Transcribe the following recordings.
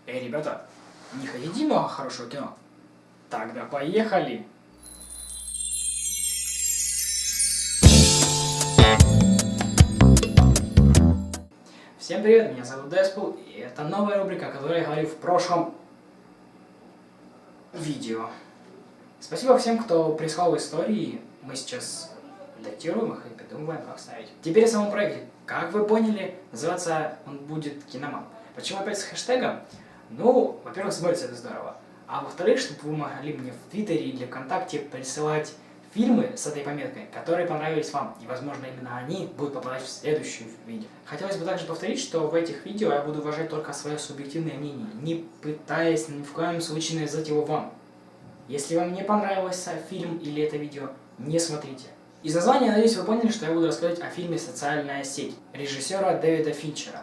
Эй, ребята, не хотите много хорошего кино? Тогда поехали! Всем привет, меня зовут Деспул, и это новая рубрика, о которой я говорил в прошлом видео. Спасибо всем, кто прислал истории, мы сейчас датируем их и придумываем, как ставить. Теперь о самом проекте. Как вы поняли, называться он будет «Киноман». Почему опять с хэштегом? Ну, во-первых, смотрится это здорово. А во-вторых, чтобы вы могли мне в Твиттере или ВКонтакте присылать фильмы с этой пометкой, которые понравились вам. И, возможно, именно они будут попадать в следующее видео. Хотелось бы также повторить, что в этих видео я буду уважать только свое субъективное мнение, не пытаясь ни в коем случае навязать его вам. Если вам не понравился фильм или это видео, не смотрите. Из названия, надеюсь, вы поняли, что я буду рассказывать о фильме «Социальная сеть» режиссера Дэвида Финчера.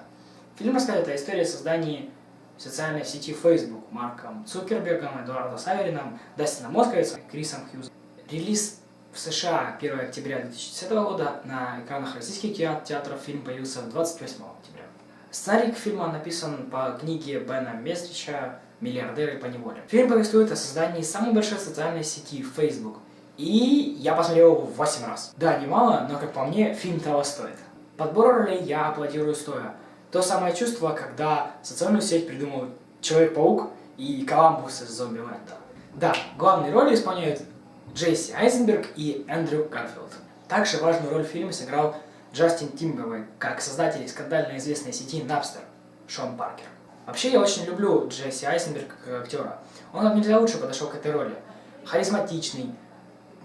Фильм рассказывает о истории создания социальной сети Facebook Марком Цукербергом, Эдуардом Саверином, Дастином Московицем и Крисом Хьюзом. Релиз в США 1 октября 2010 года, на экранах российских кинотеатров фильм появился 28 октября. Сценарий фильма написан по книге Бена Местрича «Миллиардеры по неволе». Фильм повествует о создании самой большой социальной сети Facebook. И я посмотрел его 8 раз. Да, немало, но, как по мне, фильм того стоит. Подбор ролей я аплодирую стоя. То самое чувство, когда социальную сеть придумал Человек-паук и Коламбус из Зомбиленда. Да, главные роли исполняют Джесси Айзенберг и Эндрю Гарфилд. Также важную роль в фильме сыграл Джастин Тимберлейк, как создатель скандально известной сети Napster Шон Паркер. Вообще, я очень люблю Джесси Айзенберга как актера. Он как нельзя лучше подошел к этой роли. Харизматичный,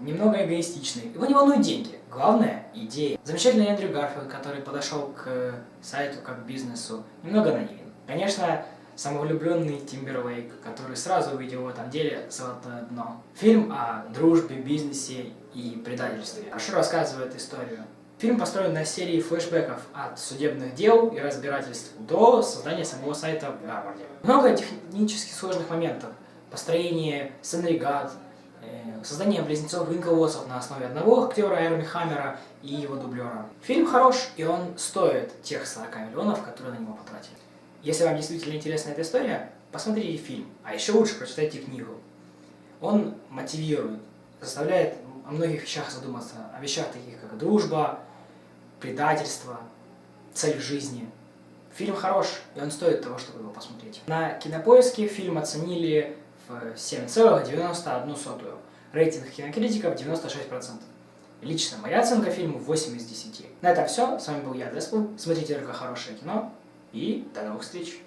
немного эгоистичный. Его не волнуют деньги. Главное – идея. Замечательный Эндрю Гарфилд, который подошел к сайту как к бизнесу, немного наивен. Конечно, самовлюбленный Тимберлейк, который сразу увидел в этом деле золотое дно. Фильм о дружбе, бизнесе и предательстве. Хорошо рассказывает историю. Фильм построен на серии флешбеков от судебных дел и разбирательств до создания самого сайта в Гарварде. Много технически сложных моментов. Построение сценарий-гад, создание близнецов-инководцев на основе одного актера Эрми Хаммера и его дублера. Фильм хорош, и он стоит тех 40 миллионов, которые на него потратили. Если вам действительно интересна эта история, посмотрите фильм, а еще лучше прочитайте книгу. Он мотивирует, заставляет о многих вещах задуматься, о вещах таких как дружба, предательство, цель в жизни. Фильм хорош, и он стоит того, чтобы его посмотреть. На Кинопоиске фильм оценили в 7,91. Рейтинг кинокритиков 96%. Лично моя оценка фильму 8 из 10. На этом все. С вами был я, Деспул. Смотрите только хорошее кино. И до новых встреч.